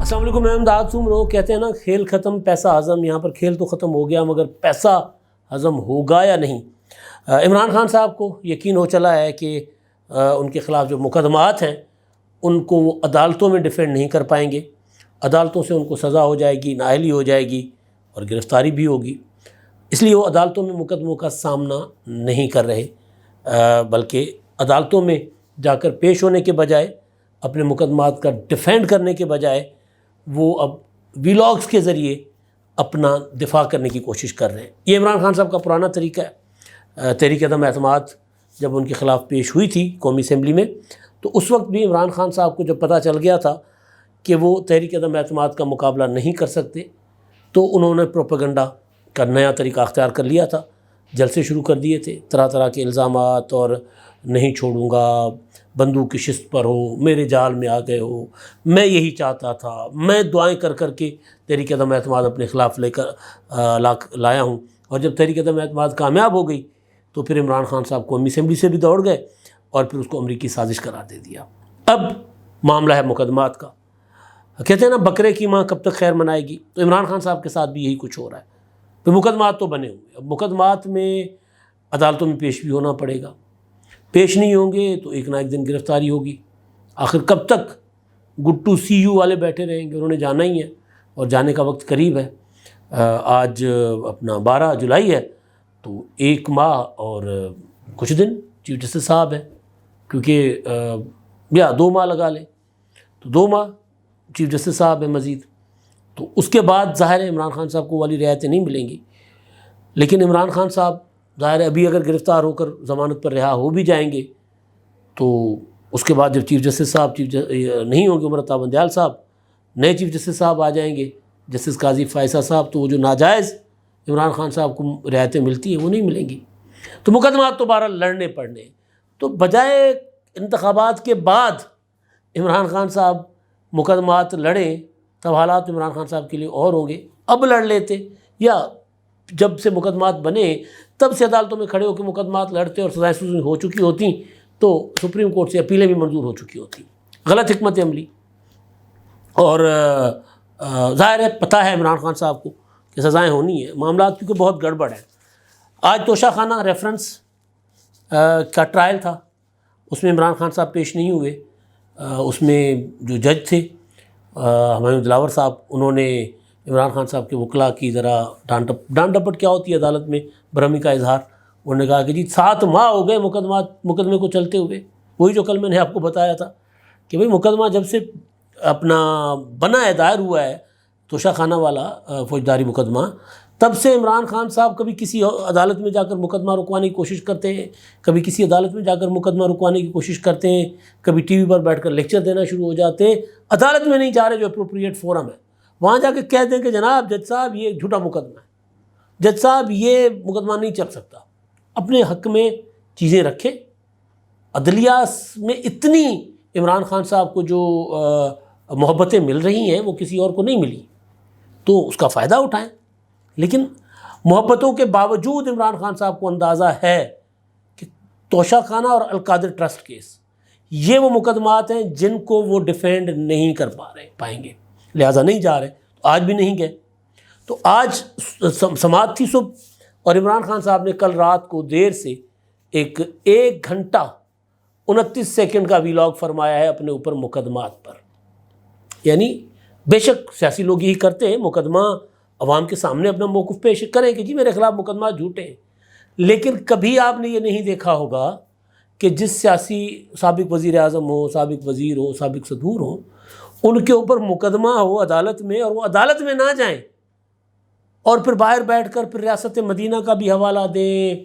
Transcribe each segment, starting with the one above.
السلام علیکم، میں امداد سومرو. کہتے ہیں نا کھیل ختم پیسہ ہضم. یہاں پر کھیل تو ختم ہو گیا مگر پیسہ ہضم ہوگا یا نہیں. عمران خان صاحب کو یقین ہو چلا ہے کہ ان کے خلاف جو مقدمات ہیں ان کو وہ عدالتوں میں ڈیفینڈ نہیں کر پائیں گے. عدالتوں سے ان کو سزا ہو جائے گی، نااہلی ہو جائے گی اور گرفتاری بھی ہوگی. اس لیے وہ عدالتوں میں مقدموں کا سامنا نہیں کر رہے، بلکہ عدالتوں میں جا کر پیش ہونے کے بجائے، اپنے مقدمات کا ڈیفینڈ کرنے کے بجائے وہ اب ویلاگز کے ذریعے اپنا دفاع کرنے کی کوشش کر رہے ہیں. یہ عمران خان صاحب کا پرانا طریقہ ہے. تحریک عدم اعتماد جب ان کے خلاف پیش ہوئی تھی قومی اسمبلی میں، تو اس وقت بھی عمران خان صاحب کو جب پتہ چل گیا تھا کہ وہ تحریک عدم اعتماد کا مقابلہ نہیں کر سکتے، تو انہوں نے پروپیگنڈا کا نیا طریقہ اختیار کر لیا تھا. جلسے شروع کر دیے تھے، طرح طرح کے الزامات، اور نہیں چھوڑوں گا، بندوق کی شست پر ہو، میرے جال میں آ گئے ہو، میں یہی چاہتا تھا، میں دعائیں کر کر کے تحریک عدم اعتماد اپنے خلاف لے کر لایا ہوں. اور جب تحریک عدم اعتماد کامیاب ہو گئی تو پھر عمران خان صاحب قومی اسمبلی سے بھی دوڑ گئے اور پھر اس کو امریکی سازش قرار دے دیا. اب معاملہ ہے مقدمات کا. کہتے ہیں نا بکرے کی ماں کب تک خیر منائے گی، تو عمران خان صاحب کے ساتھ بھی یہی کچھ ہو رہا ہے. پھر مقدمات تو بنے ہوئے، اب مقدمات میں عدالتوں میں پیش بھی ہونا پڑے گا. پیش نہیں ہوں گے تو ایک نہ ایک دن گرفتاری ہوگی. آخر کب تک گٹو سی یو والے بیٹھے رہیں گے؟ انہوں نے جانا ہی ہے اور جانے کا وقت قریب ہے. آج اپنا 12 جولائی ہے، تو 1 ماہ اور کچھ دن چیف جسٹس صاحب ہیں، کیونکہ یا 2 ماہ لگا لیں تو 2 ماہ چیف جسٹس صاحب ہیں مزید. تو اس کے بعد ظاہر ہے عمران خان صاحب کو والی رعایتیں نہیں ملیں گی. لیکن عمران خان صاحب ظاہر ہے ابھی اگر گرفتار ہو کر ضمانت پر رہا ہو بھی جائیں گے، تو اس کے بعد جب چیف جسٹس صاحب نہیں ہوں گے، عمر عطا بندیال صاحب، نئے چیف جسٹس صاحب آ جائیں گے، جسٹس قاضی فائزہ صاحب، تو وہ جو ناجائز عمران خان صاحب کو رعایتیں ملتی ہیں وہ نہیں ملیں گی. تو مقدمات تو بہرحال لڑنے پڑنے. تو بجائے انتخابات کے بعد عمران خان صاحب مقدمات لڑیں، تب حالات عمران خان صاحب کے لیے اور ہوں گے. اب لڑ لیتے، یا جب سے مقدمات بنے تب سے عدالتوں میں کھڑے ہو کے مقدمات لڑتے اور سزائیں سوزیں ہو چکی ہوتی تو سپریم کورٹ سے اپیلیں بھی منظور ہو چکی ہوتی. غلط حکمت عملی. اور ظاہر ہے پتہ ہے عمران خان صاحب کو کہ سزائیں ہونی ہیں. معاملات کیونکہ بہت گڑبڑ ہیں. آج توشہ خانہ ریفرنس کا ٹرائل تھا، اس میں عمران خان صاحب پیش نہیں ہوئے. اس میں جو جج تھے ہمایوں دلاور صاحب، انہوں نے عمران خان صاحب کے وکلاء کی ذرا ڈانٹ ڈپٹ کیا ہوتی ہے عدالت میں، برہمی کا اظہار. انہوں نے کہا کہ جی 7 ماہ ہو گئے مقدمے کو چلتے ہوئے. وہی جو کل میں نے آپ کو بتایا تھا کہ بھئی مقدمہ جب سے اپنا بنا ہے، دائر ہوا ہے توشہ خانہ والا فوجداری مقدمہ، تب سے عمران خان صاحب کبھی کسی عدالت میں جا کر مقدمہ رکوانے کی کوشش کرتے ہیں، کبھی کسی عدالت میں جا کر مقدمہ رکوانے کی کوشش کرتے ہیں، کبھی ٹی وی پر بیٹھ کر لیکچر دینا شروع ہو جاتے ہیں. عدالت میں نہیں جا رہے جو اپروپریٹ فورم ہے، وہاں جا کے کہہ دیں کہ جناب جج صاحب یہ جھوٹا مقدمہ ہے، جج صاحب یہ مقدمہ نہیں چل سکتا. اپنے حق میں چیزیں رکھیں. عدلیہ میں اتنی عمران خان صاحب کو جو محبتیں مل رہی ہیں وہ کسی اور کو نہیں ملی، تو اس کا فائدہ اٹھائیں. لیکن محبتوں کے باوجود عمران خان صاحب کو اندازہ ہے کہ توشہ خانہ اور القادر ٹرسٹ کیس یہ وہ مقدمات ہیں جن کو وہ ڈیفینڈ نہیں کر پائیں گے، لہٰذا نہیں جا رہے. آج بھی نہیں گئے. تو آج سماعت تھی صبح، اور عمران خان صاحب نے کل رات کو دیر سے 1 گھنٹہ 29 سیکنڈ کا ویلاگ فرمایا ہے اپنے اوپر مقدمات پر. یعنی بے شک سیاسی لوگ یہی کرتے ہیں، مقدمہ عوام کے سامنے اپنا موقف پیش کریں کہ جی میرے خلاف مقدمات جھوٹے ہیں. لیکن کبھی آپ نے یہ نہیں دیکھا ہوگا کہ جس سیاسی سابق وزیر اعظم ہو، سابق وزیر ہو، سابق صدور ہو، ان کے اوپر مقدمہ ہو عدالت میں اور وہ عدالت میں نہ جائیں اور پھر باہر بیٹھ کر پھر ریاست مدینہ کا بھی حوالہ دیں.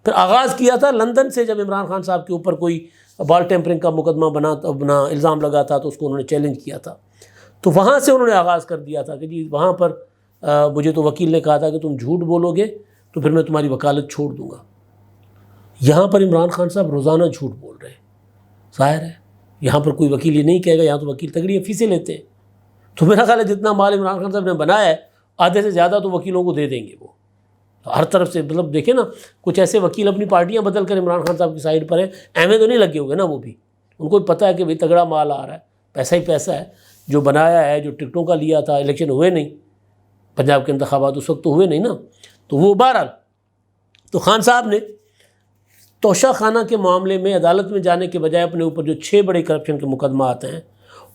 پھر آغاز کیا تھا لندن سے، جب عمران خان صاحب کے اوپر کوئی بال ٹیمپرنگ کا مقدمہ بنا الزام لگا تھا تو اس کو انہوں نے چیلنج کیا تھا. تو وہاں سے انہوں نے آغاز کر دیا تھا کہ جی وہاں پر مجھے تو وکیل نے کہا تھا کہ تم جھوٹ بولو گے تو پھر میں تمہاری وکالت چھوڑ دوں گا. یہاں پر عمران خان صاحب روزانہ جھوٹ بول رہے ہیں. ظاہر ہے یہاں پر کوئی وکیل یہ نہیں کہے گا، یہاں تو وکیل تگڑی فیسیں لیتے ہیں. تو میرا خیال ہے جتنا مال عمران خان صاحب نے بنایا ہے آدھے سے زیادہ تو وکیلوں کو دے دیں گے. وہ ہر طرف سے مطلب دیکھیں نا، کچھ ایسے وکیل اپنی پارٹیاں بدل کر عمران خان صاحب کی سائڈ پر ہیں. احمد تو نہیں لگے ہوئے نا، وہ بھی ان کو پتہ ہے کہ بھئی تگڑا مال آ رہا ہے، پیسہ ہی پیسہ ہے. جو بنایا ہے، جو ٹکٹوں کا لیا تھا، الیکشن ہوئے نہیں، پنجاب کے انتخابات اس وقت تو ہوئے نہیں نا، تو وہ بہرحال تو خان صاحب نے توشہ خانہ کے معاملے میں عدالت میں جانے کے بجائے اپنے اوپر جو 6 بڑے کرپشن کے مقدمات ہیں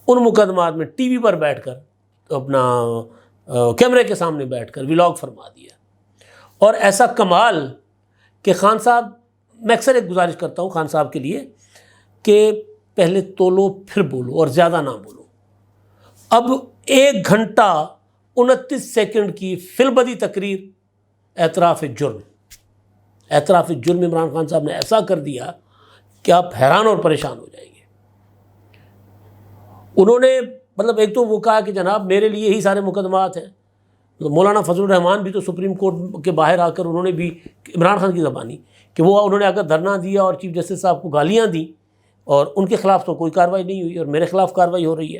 ان مقدمات میں ٹی وی پر بیٹھ کر اپنا کیمرے کے سامنے بیٹھ کر ولاگ فرما دیا، اور ایسا کمال کہ خان صاحب، میں اکثر ایک گزارش کرتا ہوں خان صاحب کے لیے کہ پہلے تولو پھر بولو اور زیادہ نہ بولو۔ اب 1 گھنٹہ 29 سیکنڈ کی فی البدی تقریر اعتراف جرم عمران خان صاحب نے ایسا کر دیا کہ آپ حیران اور پریشان ہو جائیں گے۔ انہوں نے مطلب ایک تو وہ کہا کہ جناب میرے لیے ہی سارے مقدمات ہیں، مولانا فضل الرحمان بھی تو سپریم کورٹ کے باہر آ کر انہوں نے بھی عمران خان کی زبانی کہ وہ انہوں نے اگر دھرنا دیا اور چیف جسٹس صاحب کو گالیاں دیں اور ان کے خلاف تو کوئی کارروائی نہیں ہوئی اور میرے خلاف کارروائی ہو رہی ہے،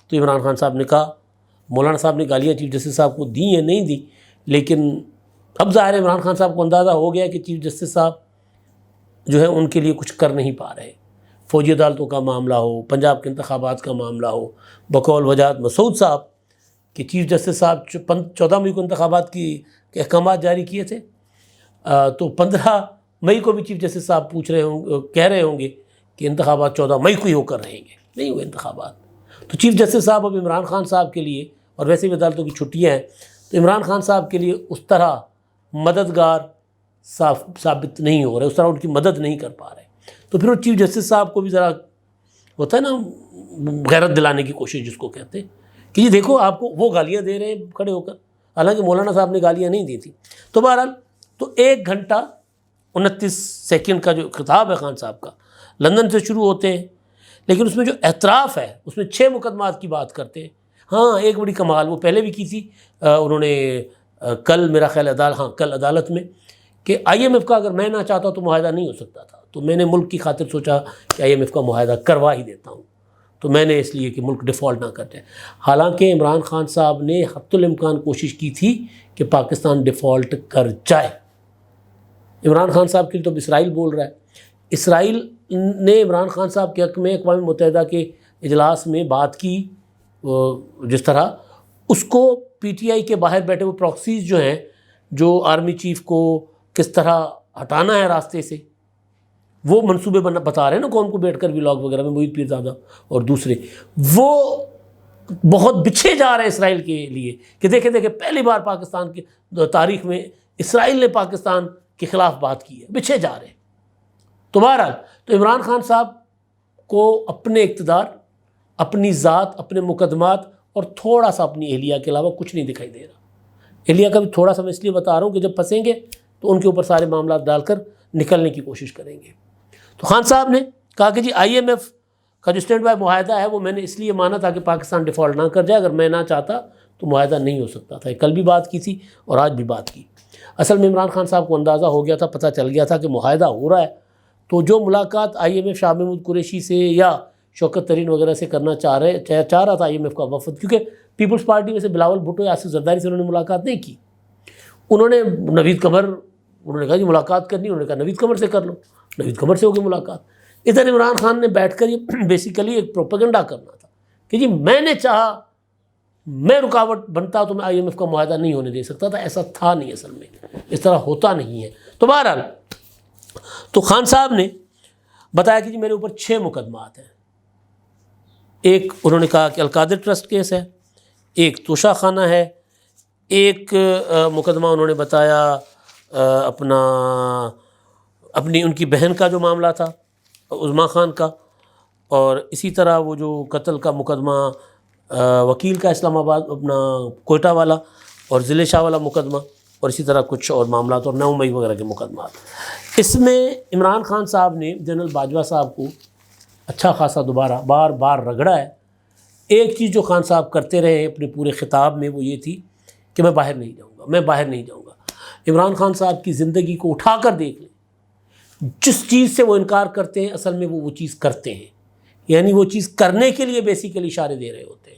تو عمران خان صاحب نے کہا مولانا صاحب نے گالیاں چیف جسٹس صاحب کو دیں یا نہیں دیں، لیکن اب ظاہر ہے عمران خان صاحب کو اندازہ ہو گیا کہ چیف جسٹس صاحب جو ہے ان کے لیے کچھ کر نہیں پا رہے۔ فوجی عدالتوں کا معاملہ ہو، پنجاب کے انتخابات کا معاملہ ہو، بقول وجاہت مسعود صاحب کہ چیف جسٹس صاحب 14 مئی کو انتخابات کی احکامات جاری کیے تھے، تو 15 مئی کو بھی چیف جسٹس صاحب کہہ رہے ہوں گے کہ انتخابات 14 مئی کو ہی ہو کر رہیں گے، نہیں ہوئے انتخابات۔ تو چیف جسٹس صاحب اب عمران خان صاحب کے لیے، اور ویسے بھی عدالتوں کی چھٹیاں ہیں، تو عمران خان صاحب کے لیے اس طرح مددگار ثابت نہیں ہو رہے، اس طرح ان کی مدد نہیں کر پا رہے۔ تو پھر وہ چیف جسٹس صاحب کو بھی ذرا ہوتا ہے نا غیرت دلانے کی کوشش جس کو کہتے ہیں کہ یہ دیکھو آپ کو وہ گالیاں دے رہے ہیں کھڑے ہو کر، حالانکہ مولانا صاحب نے گالیاں نہیں دی تھی۔ تو بہرحال تو 1 گھنٹہ 29 سیکنڈ کا جو خطاب ہے خان صاحب کا، لندن سے شروع ہوتے ہیں، لیکن اس میں جو اعتراف ہے اس میں 6 مقدمات کی بات کرتے ہیں۔ ہاں ایک بڑی کمال وہ پہلے بھی کی تھی انہوں نے کل میرا خیال کل عدالت میں، کہ IMF کا اگر میں نہ چاہتا تو معاہدہ نہیں ہو سکتا تھا، تو میں نے ملک کی خاطر سوچا کہ IMF کا معاہدہ کروا ہی دیتا ہوں، تو میں نے اس لیے کہ ملک ڈیفالٹ نہ کر جائے۔ حالانکہ عمران خان صاحب نے حتی الامکان کوشش کی تھی کہ پاکستان ڈیفالٹ کر جائے۔ عمران خان صاحب کے لیے تو اسرائیل بول رہا ہے، اسرائیل نے عمران خان صاحب کے حق میں اقوام متحدہ کے اجلاس میں بات کی، جس طرح اس کو PTI کے باہر بیٹھے ہوئے پراکسیز جو ہیں، جو آرمی چیف کو کس طرح ہٹانا ہے راستے سے، وہ منصوبے بتا رہے ہیں نا قوم کو بیٹھ کر ولاگ وغیرہ میں، محیط پیرزادہ اور دوسرے، وہ بہت بچھے جا رہے ہیں اسرائیل کے لیے کہ دیکھیں پہلی بار پاکستان کی تاریخ میں اسرائیل نے پاکستان کے خلاف بات کی ہے، بچھے جا رہے ہیں۔ تو بہرحال تو عمران خان صاحب کو اپنے اقتدار، اپنی ذات، اپنے مقدمات اور تھوڑا سا اپنی اہلیہ کے علاوہ کچھ نہیں دکھائی دے رہا۔ اہلیہ کا بھی تھوڑا سا میں اس لیے بتا رہا ہوں کہ جب پھنسیں گے تو ان کے اوپر سارے معاملات ڈال کر نکلنے کی کوشش کریں گے۔ تو خان صاحب نے کہا کہ جی IMF کا جو اسٹینڈ بائی معاہدہ ہے وہ میں نے اس لیے مانا تھا کہ پاکستان ڈیفالٹ نہ کر جائے، اگر میں نہ چاہتا تو معاہدہ نہیں ہو سکتا تھا۔ کل بھی بات کی تھی اور آج بھی بات کی۔ اصل میں عمران خان صاحب کو اندازہ ہو گیا تھا، پتہ چل گیا تھا کہ معاہدہ ہو رہا ہے، تو جو ملاقات IMF شاہ محمود قریشی سے یا شوکت ترین وغیرہ سے کرنا چاہ رہا تھا IMF کا وفد، کیونکہ پیپلز پارٹی میں سے بلاول بھٹو یا آصف زرداری سے انہوں نے ملاقات نہیں کی، انہوں نے نوید قمر، انہوں نے کہا جی ملاقات کرنی، انہوں نے کہا نوید قمر سے کر لو، نوید قمر سے ہوگی ملاقات۔ ادھر عمران خان نے بیٹھ کر یہ بیسیکلی ایک پروپیگنڈا کرنا تھا کہ جی میں نے چاہا، میں رکاوٹ بنتا تو میں IMF کا معاہدہ نہیں ہونے دے سکتا تھا، ایسا تھا نہیں، اصل میں اس طرح ہوتا نہیں ہے۔ تو بہرحال تو خان صاحب نے بتایا کہ جی میرے اوپر 6 مقدمات ہیں۔ ایک انہوں نے کہا کہ القادر ٹرسٹ کیس ہے، ایک توشہ خانہ ہے، ایک مقدمہ انہوں نے بتایا اپنی ان کی بہن کا جو معاملہ تھا عظمیٰ خان کا، اور اسی طرح وہ جو قتل کا مقدمہ وکیل کا اسلام آباد اپنا کوئٹہ والا اور ضلع شاہ والا مقدمہ، اور اسی طرح کچھ اور معاملات اور 9 مئی وغیرہ کے مقدمات۔ اس میں عمران خان صاحب نے جنرل باجوہ صاحب کو اچھا خاصا دوبارہ بار بار رگڑا ہے۔ ایک چیز جو خان صاحب کرتے رہے اپنے پورے خطاب میں وہ یہ تھی کہ میں باہر نہیں جاؤں گا، میں باہر نہیں جاؤں گا۔ عمران خان صاحب کی زندگی کو اٹھا کر دیکھ لیں، جس چیز سے وہ انکار کرتے ہیں اصل میں وہ چیز کرتے ہیں، یعنی وہ چیز کرنے کے لیے بیسیکلی اشارے دے رہے ہوتے ہیں۔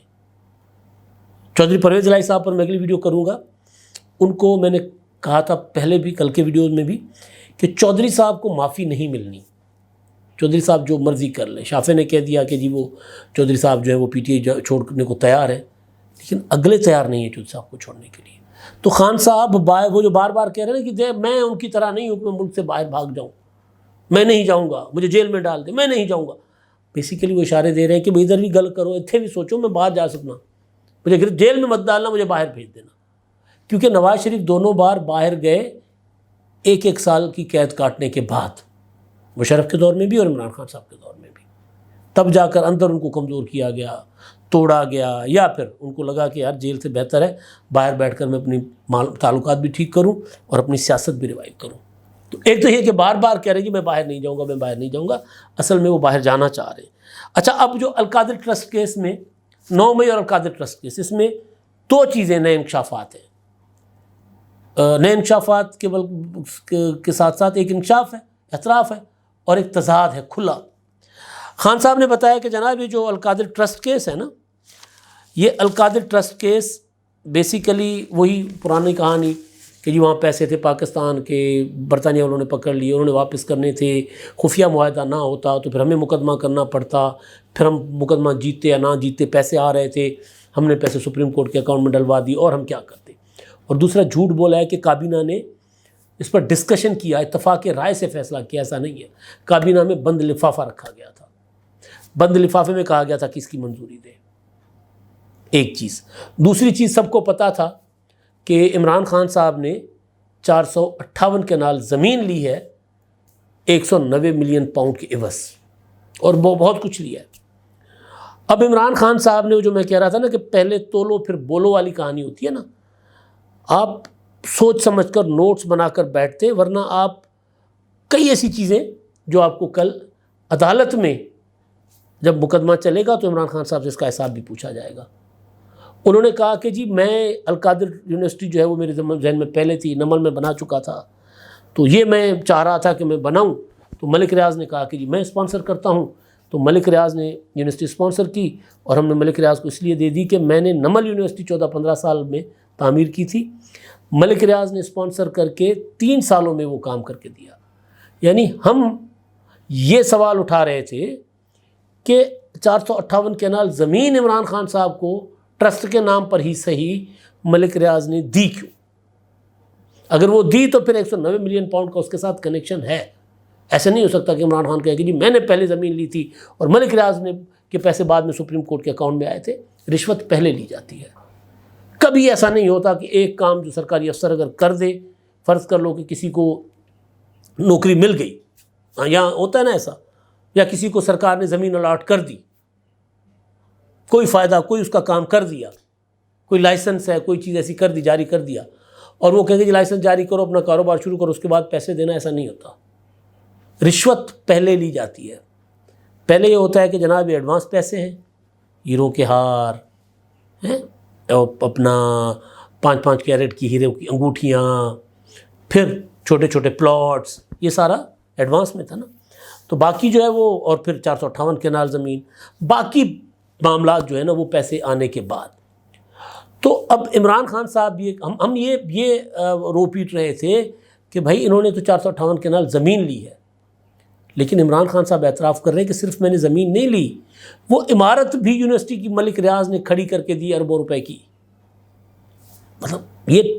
چودھری پرویز الہی صاحب پر میں اگلی ویڈیو کروں گا، ان کو میں نے کہا تھا پہلے بھی، کل کے ویڈیوز میں بھی، کہ چودھری صاحب کو معافی نہیں ملنی، چودھری صاحب جو مرضی کر لیں. شافع نے کہہ دیا کہ جی وہ چودھری صاحب جو ہے وہ پی ٹی آئی چھوڑنے کو تیار ہے، لیکن اگلے تیار نہیں ہیں چودھری صاحب کو چھوڑنے کے لیے. تو خان صاحب وہ جو بار بار کہہ رہے ہیں کہ میں ان کی طرح نہیں ہوں کہ میں ملک سے باہر بھاگ جاؤں، میں نہیں جاؤں گا، مجھے جیل میں ڈال دیں، میں نہیں جاؤں گا. بیسیکلی وہ اشارے دے رہے ہیں کہ میں ادھر بھی گل کرو، اتنے بھی سوچو میں باہر جا سکنا، مجھے جیل میں مت ڈالنا، مجھے باہر بھیج دینا. کیونکہ نواز شریف دونوں بار باہر گئے 1 سال کی قید کاٹنے کے بعد، مشرف کے دور میں بھی اور عمران خان صاحب کے دور میں بھی. تب جا کر اندر ان کو کمزور کیا گیا، توڑا گیا، یا پھر ان کو لگا کہ یار جیل سے بہتر ہے باہر بیٹھ کر میں اپنی تعلقات بھی ٹھیک کروں اور اپنی سیاست بھی ریوائو کروں. تو ایک تو یہ کہ بار بار کہہ رہے ہیں کہ میں باہر نہیں جاؤں گا، میں باہر نہیں جاؤں گا، اصل میں وہ باہر جانا چاہ رہے ہیں. اچھا، اب جو القادر ٹرسٹ کیس میں 9 مئی اور القادر ٹرسٹ کیس، اس میں 2 چیزیں نئے انکشافات ہیں. نئے انکشافات کے ساتھ ساتھ ایک انکشاف ہے، اعتراف ہے، اور ایک تضاد ہے کھلا. خان صاحب نے بتایا کہ جناب یہ جو القادر ٹرسٹ کیس ہے نا، یہ القادر ٹرسٹ کیس بیسیکلی وہی پرانی کہانی کہ جی وہاں پیسے تھے پاکستان کے، برطانیہ والوں نے پکڑ لیے، انہوں نے واپس کرنے تھے، خفیہ معاہدہ نہ ہوتا تو پھر ہمیں مقدمہ کرنا پڑتا، پھر ہم مقدمہ جیتے یا نہ جیتے، پیسے آ رہے تھے، ہم نے پیسے سپریم کورٹ کے اکاؤنٹ میں ڈلوا دی، اور ہم کیا کرتے. اور دوسرا جھوٹ بولا ہے کہ کابینہ نے اس پر ڈسکشن کیا، اتفاق رائے سے فیصلہ کیا. ایسا نہیں ہے، کابینہ میں بند لفافہ رکھا گیا تھا، بند لفافے میں کہا گیا تھا کہ اس کی منظوری دے. ایک چیز. دوسری چیز سب کو پتا تھا کہ عمران خان صاحب نے 458 کنال زمین لی ہے 190 ملین پاؤنڈ کے عوض، اور وہ بہت کچھ لیا ہے. اب عمران خان صاحب نے جو میں کہہ رہا تھا نا کہ پہلے تولو پھر بولو والی کہانی ہوتی ہے نا، آپ سوچ سمجھ کر نوٹس بنا کر بیٹھتے، ورنہ آپ کئی ایسی چیزیں جو آپ کو کل عدالت میں جب مقدمہ چلے گا تو عمران خان صاحب سے اس کا حساب بھی پوچھا جائے گا. انہوں نے کہا کہ جی میں القادر یونیورسٹی جو ہے وہ میرے ذہن میں پہلے تھی، نمل میں بنا چکا تھا، تو یہ میں چاہ رہا تھا کہ میں بناؤں. تو ملک ریاض نے کہا کہ جی میں اسپانسر کرتا ہوں. تو ملک ریاض نے یونیورسٹی اسپانسر کی، اور ہم نے ملک ریاض کو اس لیے دے دی کہ میں نے نمل یونیورسٹی 14-15 سال میں تعمیر کی تھی، ملک ریاض نے اسپانسر کر کے 3 سالوں میں وہ کام کر کے دیا. یعنی ہم یہ سوال اٹھا رہے تھے کہ 458 کنال زمین عمران خان صاحب کو ٹرسٹ کے نام پر ہی صحیح ملک ریاض نے دی کیوں؟ اگر وہ دی تو پھر 190 ملین پاؤنڈ کا اس کے ساتھ کنیکشن ہے. ایسے نہیں ہو سکتا کہ عمران خان کہے کہ جی میں نے پہلے زمین لی تھی اور ملک ریاض نے کے پیسے بعد میں سپریم کورٹ کے اکاؤنٹ میں آئے تھے. رشوت پہلے لی جاتی ہے. کبھی ایسا نہیں ہوتا کہ ایک کام جو سرکاری افسر اگر کر دے، فرض کر لو کہ کسی کو نوکری مل گئی، یہاں ہوتا ہے نا ایسا، یا کسی کو سرکار نے زمین الاٹ کر دی، کوئی فائدہ، کوئی اس کا کام کر دیا، کوئی لائسنس ہے، کوئی چیز ایسی کر دی، جاری کر دیا، اور وہ کہیں گے جی لائسنس جاری کرو، اپنا کاروبار شروع کرو، اس کے بعد پیسے دینا. ایسا نہیں ہوتا. رشوت پہلے لی جاتی ہے. پہلے یہ ہوتا ہے کہ جناب یہ ایڈوانس پیسے ہیں، ہیروں کے ہار ہیں، اپنا 5-5 کیرٹ کی ہیرے کی انگوٹھیاں، پھر چھوٹے چھوٹے پلاٹس، یہ سارا ایڈوانس میں تھا نا. تو باقی جو ہے وہ، اور پھر 458 کنال زمین، باقی معاملات جو ہے نا وہ پیسے آنے کے بعد. تو اب عمران خان صاحب ہم یہ رو پیٹ رہے تھے کہ بھائی انہوں نے تو 458 کنال زمین لی ہے، لیکن عمران خان صاحب اعتراف کر رہے ہیں کہ صرف میں نے زمین نہیں لی، وہ عمارت بھی یونیورسٹی کی ملک ریاض نے کھڑی کر کے دی اربوں روپے کی. مطلب یہ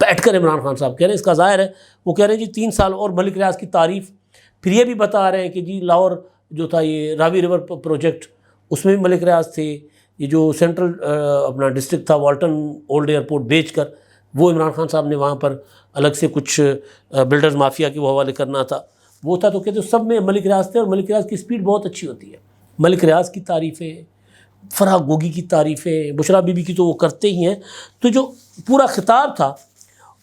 بیٹھ کر عمران خان صاحب کہہ رہے ہیں. اس کا ظاہر ہے وہ کہہ رہے ہیں جی 3 سال اور ملک ریاض کی تعریف. پھر یہ بھی بتا رہے ہیں کہ جی لاہور جو تھا یہ راوی ریور پروجیکٹ، اس میں بھی ملک ریاض تھے. یہ جو سینٹرل اپنا ڈسٹرکٹ تھا والٹن اولڈ ایئرپورٹ بیچ کر، وہ عمران خان صاحب نے وہاں پر الگ سے کچھ بلڈرز مافیا کے وہ حوالے کرنا تھا، وہ تھا. تو کہتے سب میں ملک ریاض تھے، اور ملک ریاض کی سپیڈ بہت اچھی ہوتی ہے. ملک ریاض کی تعریفیں، فرح گوگی کی تعریفیں، بشرا بی بی کی تو وہ کرتے ہی ہیں. تو جو پورا خطاب تھا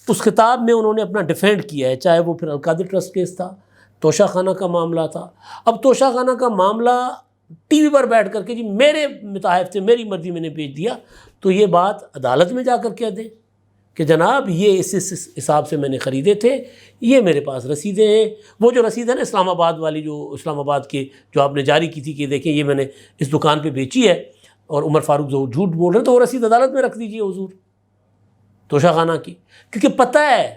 اس خطاب میں انہوں نے اپنا ڈیفینڈ کیا ہے، چاہے وہ پھر القادر ٹرسٹ کیس تھا، توشہ خانہ کا معاملہ تھا. اب توشہ خانہ کا معاملہ ٹی وی پر بیٹھ کر کے جی میرے متحف سے میری مرضی میں نے بھیج دیا، تو یہ بات عدالت میں جا کر کہہ دیں کہ جناب یہ اس حساب سے میں نے خریدے تھے، یہ میرے پاس رسیدیں ہیں. وہ جو رسید ہے نا اسلام آباد والی، جو اسلام آباد کے جو آپ نے جاری کی تھی کہ دیکھیں یہ میں نے اس دکان پہ بیچی ہے، اور عمر فاروق جو جھوٹ بول رہے ہیں، تو وہ رسید عدالت میں رکھ دیجیے حضور توشہ خانہ کی. کیونکہ پتہ ہے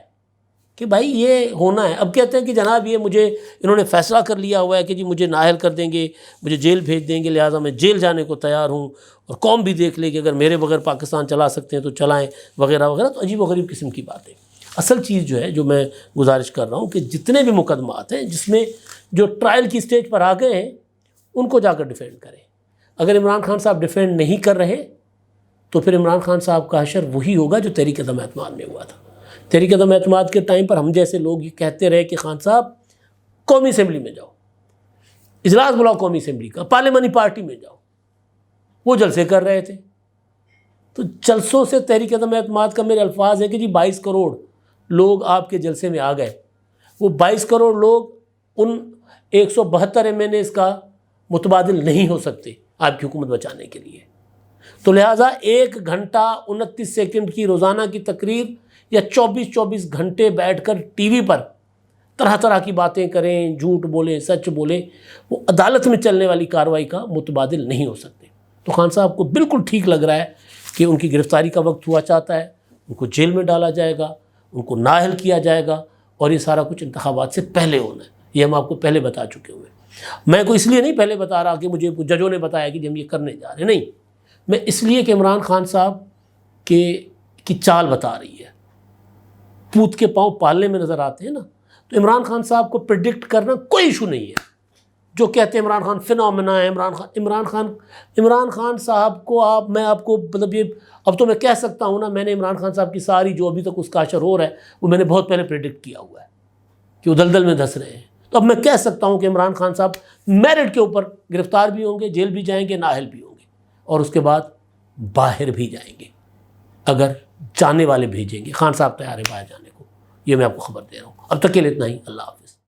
کہ بھائی یہ ہونا ہے. اب کہتے ہیں کہ جناب یہ مجھے انہوں نے فیصلہ کر لیا ہوا ہے کہ جی مجھے نااہل کر دیں گے, مجھے جیل بھیج دیں گے, لہٰذا میں جیل جانے کو تیار ہوں, اور قوم بھی دیکھ لے کہ اگر میرے بغیر پاکستان چلا سکتے ہیں تو چلائیں وغیرہ وغیرہ. تو عجیب و غریب قسم کی باتیں. اصل چیز جو ہے جو میں گزارش کر رہا ہوں کہ جتنے بھی مقدمات ہیں جس میں جو ٹرائل کی سٹیج پر آ گئے ہیں ان کو جا کر ڈیفینڈ کریں. اگر عمران خان صاحب ڈیفینڈ نہیں کر رہے تو پھر عمران خان صاحب کا حشر وہی ہوگا جو تحریک عدم اعتماد میں ہوا تھا. تحریک عدم اعتماد کے ٹائم پر ہم جیسے لوگ یہ کہتے رہے کہ خان صاحب قومی اسمبلی میں جاؤ, اجلاس بلاؤ قومی اسمبلی کا, پارلیمانی پارٹی میں جاؤ. وہ جلسے کر رہے تھے. تو جلسوں سے تحریک عدم اعتماد کا میرے الفاظ ہے کہ جی 22 کروڑ لوگ آپ کے جلسے میں آ گئے. وہ 22 کروڑ لوگ ان 172 MNAs کا متبادل نہیں ہو سکتے آپ کی حکومت بچانے کے لیے. تو لہٰذا 1 گھنٹہ 29 سیکنڈ کی روزانہ کی تقریر یا 24 گھنٹے بیٹھ کر ٹی وی پر طرح طرح کی باتیں کریں, جھوٹ بولیں, سچ بولیں, وہ عدالت میں چلنے والی کارروائی کا متبادل نہیں ہو سکتے. تو خان صاحب کو بالکل ٹھیک لگ رہا ہے کہ ان کی گرفتاری کا وقت ہوا چاہتا ہے, ان کو جیل میں ڈالا جائے گا, ان کو نااہل کیا جائے گا, اور یہ سارا کچھ انتخابات سے پہلے ہونا ہے. یہ ہم آپ کو پہلے بتا چکے ہوئے. میں کو اس لیے نہیں پہلے بتا رہا کہ مجھے ججوں نے بتایا کہ ہم یہ کرنے جا رہے ہیں, نہیں. میں اس لیے کہ عمران خان صاحب کی چال بتا رہی ہے. پوت کے پاؤں پالنے میں نظر آتے ہیں نا. تو عمران خان صاحب کو پریڈکٹ کرنا کوئی ایشو نہیں ہے. جو کہتے ہیں عمران خان فنومینا ہے, عمران خان صاحب کو میں آپ کو مطلب یہ اب تو میں کہہ سکتا ہوں نا, میں نے عمران خان صاحب کی ساری جو ابھی تک اس کا اشر ہو رہا ہے وہ میں نے بہت پہلے پریڈکٹ کیا ہوا ہے کہ وہ دلدل میں دھس رہے ہیں. تو اب میں کہہ سکتا ہوں کہ عمران خان صاحب میرٹ کے اوپر گرفتار بھی ہوں گے, جیل بھی جائیں گے, نااہل بھی ہوں گے, اور اس کے بعد باہر بھی جائیں گے اگر جانے والے بھیجیں گے. خان صاحب تیار ہے باہر جانے کو, یہ میں آپ کو خبر دے رہا ہوں. اب تک کے لیے اتنا ہی. اللہ حافظ.